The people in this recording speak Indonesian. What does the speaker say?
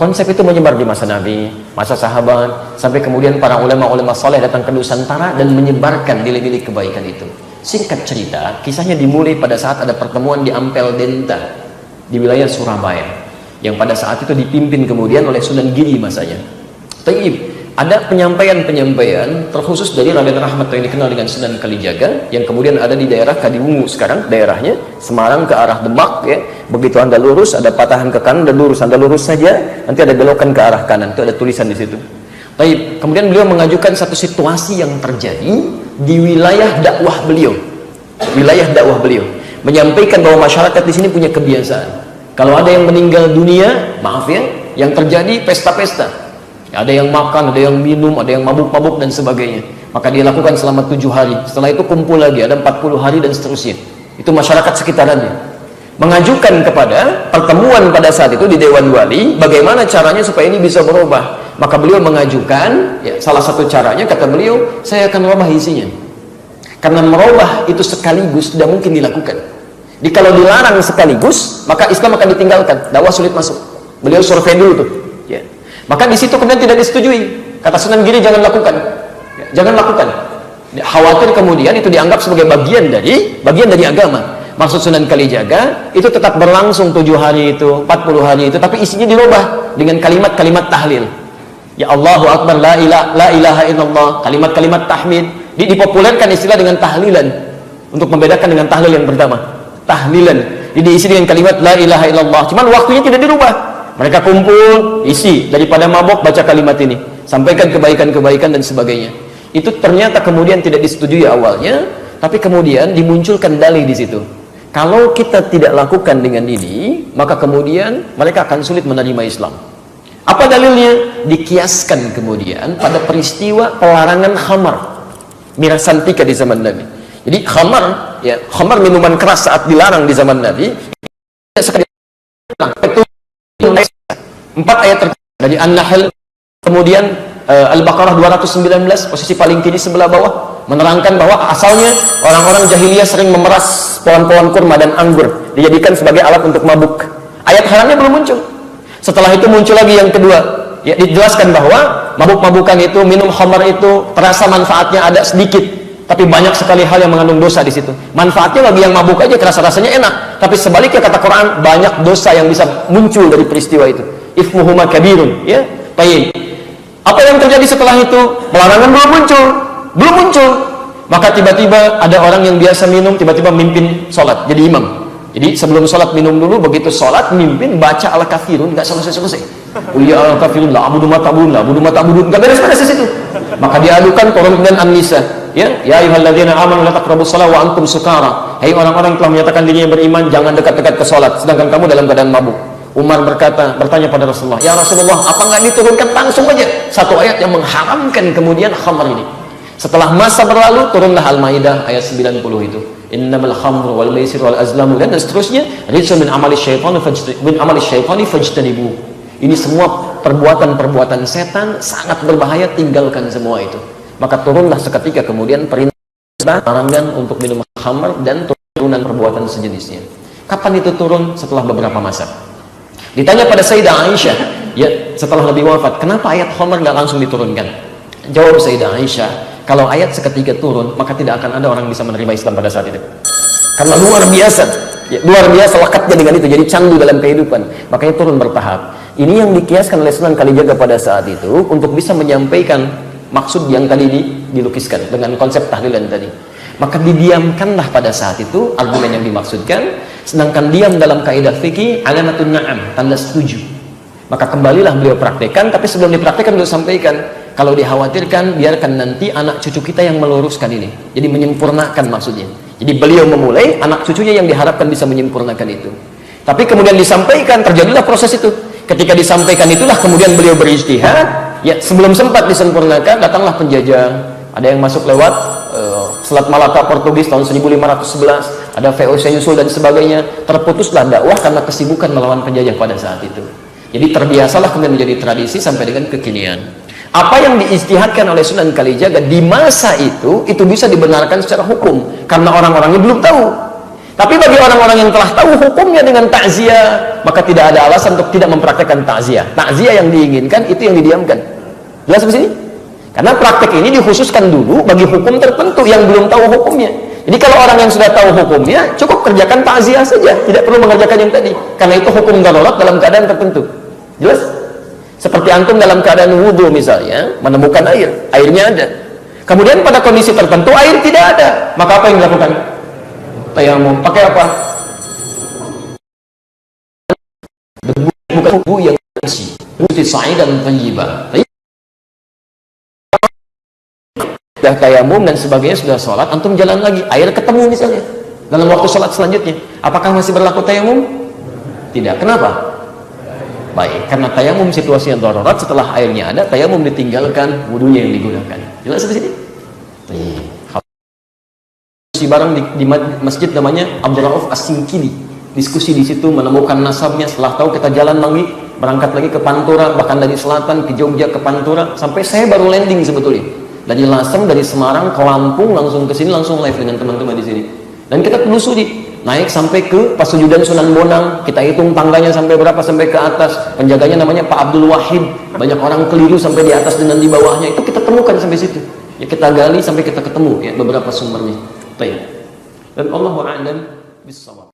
Konsep itu menyebar di masa Nabi, masa sahabat, sampai kemudian para ulama-ulama saleh datang ke Nusantara dan menyebarkan nilai-nilai kebaikan itu. Singkat cerita, kisahnya dimulai pada saat ada pertemuan di Ampel Denta di wilayah Surabaya, yang pada saat itu dipimpin kemudian oleh Sunan Giri masanya. Taib, ada penyampaian terkhusus dari Raden Rahmat yang dikenal dengan Sunan Kalijaga, yang kemudian ada di daerah Kadiwungu sekarang daerahnya, Semarang ke arah Demak ya. Begitu Anda lurus ada patahan ke kanan dan lurus, Anda lurus saja nanti ada belokan ke arah kanan, itu ada tulisan di situ. Taib, kemudian beliau mengajukan satu situasi yang terjadi di wilayah dakwah beliau. Wilayah dakwah beliau menyampaikan bahwa masyarakat di sini punya kebiasaan. Kalau ada yang meninggal dunia, maaf ya, yang terjadi pesta-pesta. Ada yang makan, ada yang minum, ada yang mabuk-mabuk dan sebagainya. Maka dia lakukan selama 7 hari. Setelah itu kumpul lagi, ada 40 hari dan seterusnya. Itu masyarakat sekitarannya mengajukan kepada pertemuan pada saat itu di Dewan Wali, bagaimana caranya supaya ini bisa berubah. Maka beliau mengajukan, ya, salah satu caranya kata beliau, saya akan merubah isinya. Karena merubah itu sekaligus tidak mungkin dilakukan. Jadi kalau dilarang sekaligus, maka Islam akan ditinggalkan, dakwah sulit masuk. Beliau survei dulu tuh, ya. Maka di situ kemudian tidak disetujui. Kata Sunan Giri, jangan lakukan, ya, jangan lakukan. Khawatir kemudian itu dianggap sebagai bagian dari agama. Maksud Sunan Kalijaga itu tetap berlangsung 7 hari itu, 40 hari itu, tapi isinya dirubah dengan kalimat-kalimat tahlil. Ya Allahu Akbar, la ilaha illallah, kalimat-kalimat tahmid, dipopulerkan istilah dengan tahlilan untuk membedakan dengan tahlil yang pertama. Tahlilan diisi dengan kalimat la ilaha illallah, cuman waktunya tidak dirubah. Mereka kumpul, isi daripada mabok baca kalimat ini, sampaikan kebaikan-kebaikan dan sebagainya. Itu ternyata kemudian tidak disetujui awalnya, tapi kemudian dimunculkan dalih di situ. Kalau kita tidak lakukan dengan ini, maka kemudian mereka akan sulit menerima Islam. Apa dalilnya? Dikiaskan kemudian pada peristiwa pelarangan khamar, miras santika di zaman Nabi. Jadi khamar, ya, khamar minuman keras saat dilarang di zaman Nabi. Itu 4 ayat dari An-Nahl, kemudian Al-Baqarah 219, posisi paling kiri sebelah bawah, menerangkan bahwa asalnya orang-orang jahiliyah sering memeras pohon-pohon kurma dan anggur, dijadikan sebagai alat untuk mabuk. Ayat haramnya belum muncul. Setelah itu muncul lagi yang kedua, ya, dijelaskan bahwa mabuk-mabukan itu, minum khamar itu terasa manfaatnya ada sedikit, tapi banyak sekali hal yang mengandung dosa di situ. Manfaatnya bagi yang mabuk aja terasa rasanya enak, tapi sebaliknya kata Quran, banyak dosa yang bisa muncul dari peristiwa itu. Ifmuhuma kabirun, ya. Baik. Apa yang terjadi setelah itu? Pelarangan belum muncul. Maka tiba-tiba ada orang yang biasa minum, tiba-tiba mimpin sholat, jadi imam. Jadi sebelum sholat minum dulu, begitu sholat mimpin baca al-kafirun, nggak selesai. Ulia al-kafirun, la abudu ma ta'budun, nggak beres-beres di situ. Maka diadukan turun dan An-Nisa, ya ayyuhalladzina amanu la taqrabus shalah wa antum sukara. Hai orang-orang yang telah menyatakan dirinya beriman, jangan dekat-dekat ke sholat sedangkan kamu dalam keadaan mabuk. Umar bertanya pada Rasulullah, ya Rasulullah, apa nggak diturunkan langsung aja satu ayat yang mengharamkan kemudian khamar ini? Setelah masa berlalu, turunlah Al-Maidah ayat 90 itu. Innamal khamru wal maisir wal azlamu dan seterusnya, rijsun min amali syaitani fajtanibu. Ini semua perbuatan-perbuatan setan, sangat berbahaya, tinggalkan semua itu. Maka turunlah seketika kemudian perintah larangan untuk minum khamar dan turunan perbuatan sejenisnya. Kapan itu turun? Setelah beberapa masa. Ditanya pada Sayyidah Aisyah, ya, setelah Nabi wafat, kenapa ayat khamar nggak langsung diturunkan? Jawab Sayyidah Aisyah, kalau ayat seketika turun, maka tidak akan ada orang bisa menerima Islam pada saat itu. Karena luar biasa lekatnya dengan itu, jadi candu dalam kehidupan. Makanya turun bertahap. Ini yang dikiaskan oleh Sunan Kalijaga pada saat itu untuk bisa menyampaikan maksud yang tadi dilukiskan dengan konsep tahlilan tadi. Maka didiamkanlah pada saat itu argumen yang dimaksudkan. Sedangkan diam dalam kaidah fikih alamatun na'am, tanda setuju. Maka kembalilah beliau praktekkan, tapi sebelum dipraktekkan beliau sampaikan, kalau dikhawatirkan biarkan nanti anak cucu kita yang meluruskan ini, jadi menyempurnakan maksudnya. Jadi beliau memulai, anak cucunya yang diharapkan bisa menyempurnakan itu. Tapi kemudian disampaikan, terjadilah proses itu. Ketika disampaikan itulah kemudian beliau berijtihad, ya, sebelum sempat disempurnakan datanglah penjajah. Ada yang masuk lewat Selat Malaka Portugis tahun 1511, ada VOC Yusul dan sebagainya. Terputuslah dakwah karena kesibukan melawan penjajah pada saat itu. Jadi terbiasalah kemudian menjadi tradisi sampai dengan kekinian. Apa yang diijtihadkan oleh Sunan Kalijaga di masa itu bisa dibenarkan secara hukum karena orang-orangnya belum tahu. Tapi bagi orang-orang yang telah tahu hukumnya dengan takziah, maka tidak ada alasan untuk tidak mempraktekkan takziah. Takziah yang diinginkan itu yang didiamkan. Jelas di sini? Karena praktek ini dikhususkan dulu bagi hukum tertentu yang belum tahu hukumnya. Jadi kalau orang yang sudah tahu hukumnya, cukup kerjakan takziah saja, tidak perlu mengerjakan yang tadi. Karena itu hukum darurat dalam keadaan tertentu. Jelas? Seperti antum dalam keadaan wudhu misalnya, menemukan air, airnya ada. Kemudian pada kondisi tertentu air tidak ada, maka apa yang dilakukan? Tayamum. Pakai apa? Debu, bukan debu yang bersih. Ruti sa'idan thayyibah. Sudah tayamum dan sebagainya, sudah sholat, antum jalan lagi, air ketemu misalnya dalam waktu sholat selanjutnya, apakah masih berlaku tayamum? Tidak. Kenapa? Baik, karena tayamum situasi yang darurat, setelah airnya ada, tayamum ditinggalkan, wudunya yang digunakan. Jelas di sini? Barang di masjid namanya Abdul Rauf As-Singkili, diskusi di situ, menemukan nasabnya. Setelah tahu, kita jalan lagi, berangkat lagi ke Pantura, bahkan dari selatan ke Jogja ke Pantura, sampai saya baru landing sebetulnya dari Lasem, dari Semarang ke Lampung, langsung ke sini, langsung live dengan teman-teman di sini. Dan kita telusuri, naik sampai ke Pasujudan Sunan Bonang, kita hitung tangganya sampai berapa, sampai ke atas. Penjaganya namanya Pak Abdul Wahid. Banyak orang keliru sampai di atas dan di bawahnya, itu kita temukan sampai situ. Ya, kita gali sampai kita ketemu ya beberapa sumbernya. Dan Allahu a'lam bis-shawab.